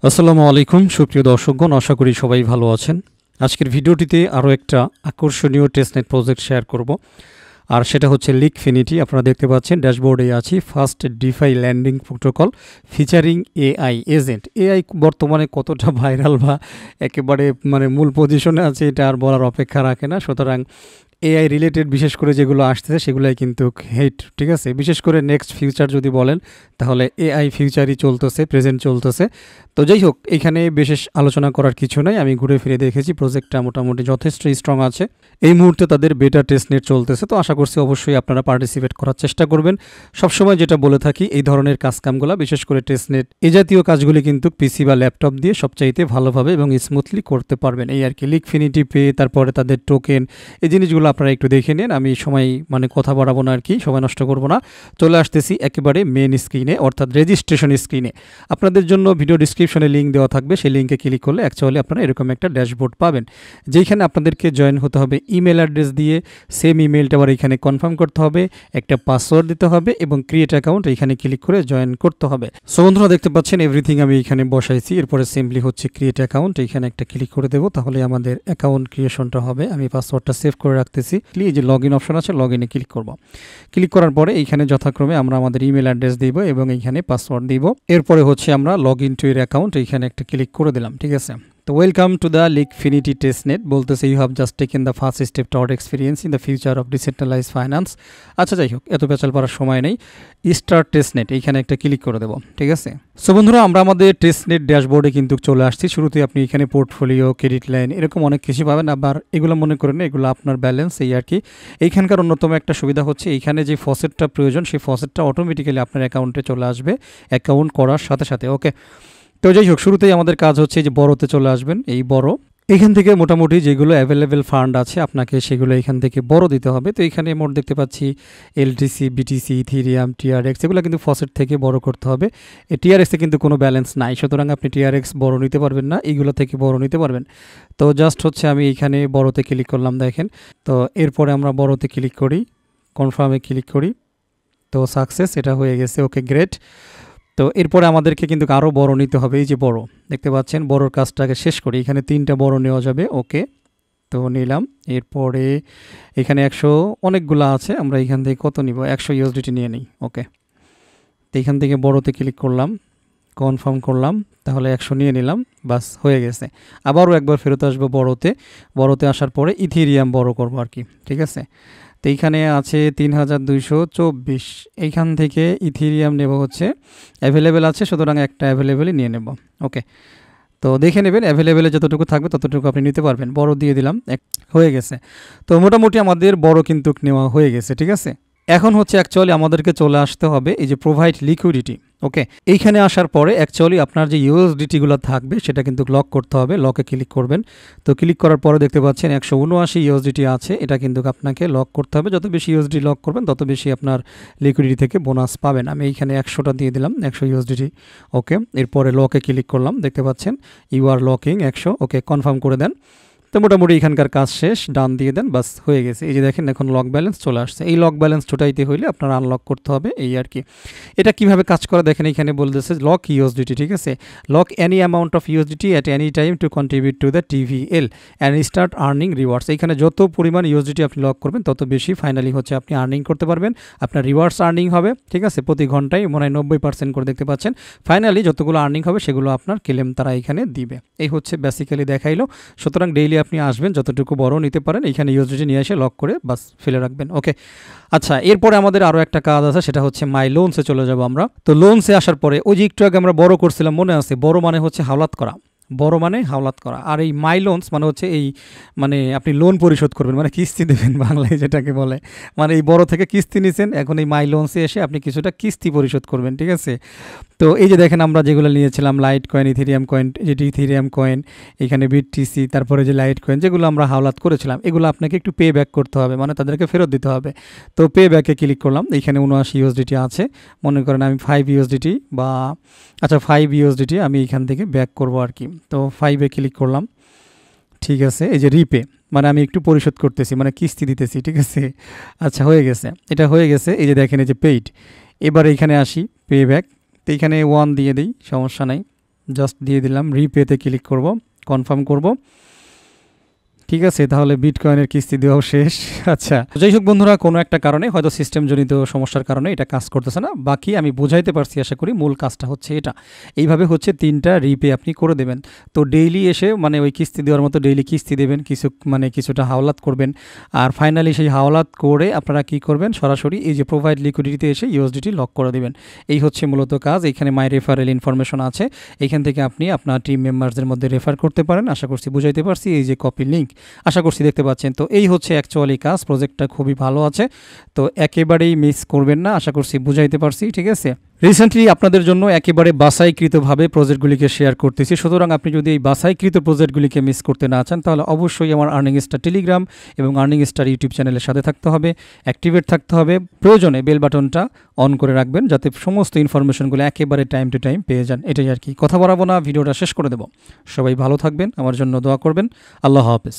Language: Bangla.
আসসালামু আলাইকুম সুপ্রিয় দর্শকগণ, আশা করি সবাই ভালো আছেন। আজকের ভিডিওটিতে আরও একটা আকর্ষণীয় টেস্টনেট প্রজেক্ট শেয়ার করব, আর সেটা হচ্ছে লিকফিনিটি। আপনারা দেখতে পাচ্ছেন ড্যাশবোর্ডে আছি first defy landing protocol featuring AI agent. AI বর্তমানে কতটা ভাইরাল বা একেবারে মূল পজিশনে আছে এটা আর বলার অপেক্ষা রাখে না। সুতরাং এআই রিলেটেড বিশেষ করে যেগুলো আসতেছে সেগুলাই কিন্তু হিট, ঠিক আছে। বিশেষ করে নেক্সট ফিউচার যদি বলেন তাহলে এআই ফিউচারই চলতেছে, প্রেজেন্ট চলতেছে। তো যাই হোক, এখানে বিশেষ আলোচনা করার কিছু নাই। আমি ঘুরে ফিরে দেখেছি প্রজেক্টটা মোটামুটি যথেষ্ট স্ট্রং আছে। এই মুহূর্তে তাদের বেটা টেস্টনেট চলতেছে, তো আশা করছি অবশ্যই আপনারা পার্টিসিপেট করার চেষ্টা করবেন। সবসময় যেটা বলে থাকি, এই ধরনের কাজকামগুলো বিশেষ করে টেস্টনেট এই জাতীয় কাজগুলি কিন্তু পিসি বা ল্যাপটপ দিয়ে সবচাইতে ভালোভাবে এবং স্মুথলি করতে পারবেন। এই আর কি লিকফিনিটি পে, তারপরে তাদের টোকেন, এই জিনিসগুলো আপনারা একটু দেখে নিন। আমি সময় কথা বাড়াবো না আর কি, সময় নষ্ট করবো না। চলে আসতেছি একেবারে মেন স্ক্রিনে, অর্থাৎ রেজিস্ট্রেশন স্ক্রিনে। আপনাদের জন্য ভিডিও ডিসক্রিপশনে লিঙ্ক দেওয়া থাকবে, সেই লিঙ্কে ক্লিক করলে অ্যাকচুয়ালি আপনারা এরকম একটা ড্যাশবোর্ড পাবেন, যেখানে আপনাদেরকে জয়েন হতে হবে ইমেল অ্যাড্রেস দিয়ে। সেম ইমেলটা আবার এখানে কনফার্ম করতে হবে, একটা পাসওয়ার্ড দিতে হবে এবং ক্রিয়েট অ্যাকাউন্ট এখানে ক্লিক করে জয়েন করতে হবে। সো বন্ধুরা দেখতে পাচ্ছেন এভরিথিং আমি এখানে বসাইছি। এরপরে সিম্পলি হচ্ছে ক্রিয়েট অ্যাকাউন্ট, এখানে একটা ক্লিক করে দেবো, তাহলে আমাদের অ্যাকাউন্ট ক্রিয়েশনটা হবে। আমি পাসওয়ার্ডটা সেভ করে রাখতেছি। এই যে লগ ইন অপশন আছে, লগ ইনে ক্লিক করব। ক্লিক করার পরে এইখানে যথাক্রমে আমরা আমাদের ইমেল অ্যাড্রেস দিব এবং এইখানে পাসওয়ার্ড দিব। এরপরে হচ্ছে আমরা লগ ইন টু এর অ্যাকাউন্ট এইখানে একটা ক্লিক করে দিলাম, ঠিক আছে। তো welcome to the Liquifinity testnet বলতেছে you have just taken the first step toward experience in the future of decentralize finance. আচ্ছা যাই হোক, এত পেঁচাল পারার সময় নেই। স্টার্ট টেস্টনেট এইখানে একটা ক্লিক করে দেবো, ঠিক আছে। সো বন্ধুরা, আমরা আমাদের টেস্টনেট ড্যাশবোর্ডে কিন্তু চলে আসছি। শুরুতে আপনি এখানে পোর্টফোলিও, ক্রেডিট লাইন এরকম অনেক কিছু পাবেন। আবার এগুলো মনে করেন এগুলো আপনার ব্যালেন্স, এই আর কি। এইখানকার অন্যতম একটা সুবিধা হচ্ছে এইখানে যে ফসেটটা প্রয়োজন সেই ফসেটটা অটোমেটিক্যালি আপনার অ্যাকাউন্টে চলে আসবে অ্যাকাউন্ট করার সাথে সাথে, ওকে। তো যাই হোক, শুরুতেই আমাদের কাজ হচ্ছে যে বড়তে চলে আসবেন। এই বড় এখান থেকে মোটামুটি যেগুলো অ্যাভেলেবেল ফান্ড আছে আপনাকে সেগুলো এখান থেকে বড় দিতে হবে। তো এখানে মোট দেখতে পাচ্ছি এলটিসি, বিটিসি, ইথেরিয়াম, টিআরএক্স, এগুলো কিন্তু ফসেট থেকে বড় করতে হবে। এই টিআরএক্সে কিন্তু কোনো ব্যালেন্স নাই, সুতরাং আপনি টিআরএক্স বড় নিতে পারবেন না, এইগুলো থেকে বড় নিতে পারবেন। তো জাস্ট হচ্ছে আমি এইখানে বড়তে ক্লিক করলাম, দেখেন। তো এরপরে আমরা বড়তে ক্লিক করি, কনফার্মে ক্লিক করি। তো সাকসেস, এটা হয়ে গেছে, ওকে গ্রেট। তো এরপরে আমাদেরকে কিন্তু আরও বড় নিতে হবে। এই যে বড় দেখতে পাচ্ছেন, বড়োর কাজটাকে শেষ করি। এখানে 3টা বড় নেওয়া যাবে, ওকে। তো নিলাম। এরপরে এখানে 100 অনেকগুলো আছে, আমরা এখান থেকে কত নিব, 100 ইউএসডিটি নিয়ে নিই, ওকে। তো এখান থেকে বড়তে ক্লিক করলাম, কনফার্ম করলাম, তাহলে 100 নিয়ে নিলাম, বাস হয়ে গেছে। আবারও একবার ফেরত আসবো বড়তে। বড়তে আসার পরে ইথেরিয়াম বড় করবো আর কি, ঠিক আছে। তো এইখানে আছে 3224, এইখান থেকে ইথেরিয়াম নেব হচ্ছে, অ্যাভেলেবেল আছে, সুতরাং একটা অ্যাভেলেবেলই নিয়ে নেব, ওকে। তো দেখে নেবেন অ্যাভেলেবেলে যতটুকু থাকবে ততটুকু আপনি নিতে পারবেন। বড় দিয়ে দিলাম, হয়ে গেছে। তো মোটামুটি আমাদের বড় কিন্তু নেওয়া হয়ে গেছে, ঠিক আছে। এখন হচ্ছে অ্যাকচুয়ালি আমাদেরকে চলে আসতে হবে এই যে প্রোভাইড লিকুইডিটি, ওকে। এইখানে আসার পরে অ্যাকচুয়ালি আপনার যে ইউএসডিটিগুলো থাকবে সেটা কিন্তু লক করতে হবে, লকে ক্লিক করবেন। তো ক্লিক করার পরে দেখতে পাচ্ছেন 179 ইউএসডিটি আছে, এটা কিন্তু আপনাকে লক করতে হবে। যত বেশি ইউএসডি লক করবেন তত বেশি আপনার লিকুইডিটি থেকে বোনাস পাবেন। আমি এইখানে 100টা দিয়ে দিলাম, 100 ইউএসডিটি, ওকে। এরপরে লকে ক্লিক করলাম, দেখতে পাচ্ছেন you are locking 100, okay, confirm করে দেন। তো মোটামুটি এখানকার কাজ শেষ, ডান দিয়ে দেন, বাস হয়ে গেছে। এই যে দেখেন এখন লক ব্যালেন্স চলে আসছে। এই লক ব্যালেন্স ছোটাইতে হইলে আপনার আনলক করতে হবে, এই আর কি। এটা কিভাবে কাজ করে দেখেন, এখানে বলতেছে লক ইউএসডিটি, ঠিক আছে। Lock any amount of USDT at any time to contribute to the TVL and start earning rewards. এখানে যত পরিমাণ ইউএসডিটি আপনি লক করবেন তত বেশি ফাইনালি হচ্ছে আপনি আর্নিং করতে পারবেন, আপনার রিওয়ার্ডস আর্নিং হবে, ঠিক আছে। প্রতি ঘন্টায় মনে হয় 90% করে দেখতে পাচ্ছেন। ফাইনালি যতগুলো আর্নিং হবে সেগুলো আপনার ক্লেম তারা এখানে দিবে। এই হচ্ছে বেসিক্যালি দেখাইলো। সুতরাং ডেইলি আপনি আসবেন, যতটুকু বড় নিতে পারেন, এখানে ইউএসডিটি নিয়ে এসে লক করে বাস ফেলে রাখবেন, ওকে। আচ্ছা, এরপরে আমাদের আরও একটা কাজ আছে, সেটা হচ্ছে মাই লোনসে চলে যাব আমরা। তো লোনসে আসার পরে ওই যে একটু আগে আমরা বড় করছিলাম, মনে আছে, বড় মানে হচ্ছে হাওলাত করা, বড় মানে হাওলাত করা। আর এই মাই লোনস মানে হচ্ছে এই আপনি লোন পরিশোধ করবেন, কিস্তি দেবেন বাংলায় যেটাকে বলে। এই বড় থেকে কিস্তি নিছেন, এখন এই মাই লোনসে এসে আপনি কিছুটা কিস্তি পরিশোধ করবেন, ঠিক আছে। তো এই যে দেখেন আমরা যেগুলো নিয়েছিলাম, লাইট কয়েন, ইথেরিয়াম কয়েন, যেটি ইথেরিয়াম কয়েন, এখানে বিটিসি, তারপরে যে লাইট কয়েন, যেগুলো আমরা হাওলাত করেছিলাম, এগুলো আপনাকে একটু পে ব্যাক করতে হবে, তাদেরকে ফেরত দিতে হবে। তো পে ব্যাকে ক্লিক করলাম, এখানে 79 ইউএসডিটি আছে। মনে করেন আমি 5 ইউএসডিটি বা 5 ইউএসডিটি আমি এখান থেকে ব্যাক করব আর কি। তো 5-এ ক্লিক করলাম, ঠিক আছে। এই যে রিপে আমি একটু পরিশোধ করতেছি, কিস্তি দিতেছি, ঠিক আছে। আচ্ছা, হয়ে গেছে, এটা হয়ে গেছে। এই যে দেখেন এই যে পেইড। এবার এখানে আসি পে ব্যাক, তো এখানে 1 দিয়ে দিই, সমস্যা নাই, জাস্ট দিয়ে দিলাম, রিপেতে ক্লিক করব, কনফার্ম করব। ঠিক আছে, তাহলে বিটকয়েনের কিস্তি দেওয়াও শেষ। আচ্ছা, যাই হোক বন্ধুরা, কোনো একটা কারণে হয়তো সিস্টেমজনিত সমস্যার কারণে এটা কাজ করতেছে না। বাকি আমি বুঝাইতে পারছি আশা করি। মূল কাজটা হচ্ছে এটা, এইভাবে হচ্ছে 3টা রিপে আপনি করে দেবেন। তো ডেইলি এসে মানে ওই কিস্তি দেওয়ার মতো ডেইলি কিস্তি দেবেন, কিছুটা হাওলাত করবেন। আর ফাইনালি সেই হাওলাত করে আপনারা কি করবেন, সরাসরি এই যে প্রোভাইড লিকুইডিটিতে এসে ইউএসডিটি লক করে দেবেন। এই হচ্ছে মূলত কাজ। এখানে মাই রেফারেল ইনফরমেশন আছে, এখান থেকে আপনি আপনার টিম মেম্বারসদের মধ্যে রেফার করতে পারেন। আশা করছি বুঝাইতে পারছি। এই যে কপি লিঙ্ক, আশা করছি দেখতে পাচ্ছেন। তো এই হচ্ছে অ্যাকচুয়ালি কাজ। প্রজেক্টটা খুবই ভালো আছে, তো একেবারেই মিস করবেন না। আশা করছি বুঝাইতে পারছি। ঠিক আছে, রিসেন্টলি আপনাদের জন্য একেবারে বাছাইকৃতভাবে প্রজেক্টগুলিকে শেয়ার করতেছি। সুতরাং আপনি যদি এই বাছাইকৃত প্রজেক্টগুলিকে মিস করতে না চান, তাহলে অবশ্যই আমার আর্নিং স্টার টেলিগ্রাম এবং আর্নিং স্টার ইউটিউব চ্যানেলের সাথে থাকতে হবে, অ্যাক্টিভেট থাকতে হবে। প্রয়োজনে বেল বাটনটা অন করে রাখবেন, যাতে সমস্ত ইনফরমেশনগুলো একেবারে টাইম টু টাইম পেয়ে যান। এটাই আর কি। কথা বাড়াবো না, ভিডিওটা শেষ করে দেব। সবাই ভালো থাকবেন, আমার জন্য দোয়া করবেন। আল্লাহ হাফেজ।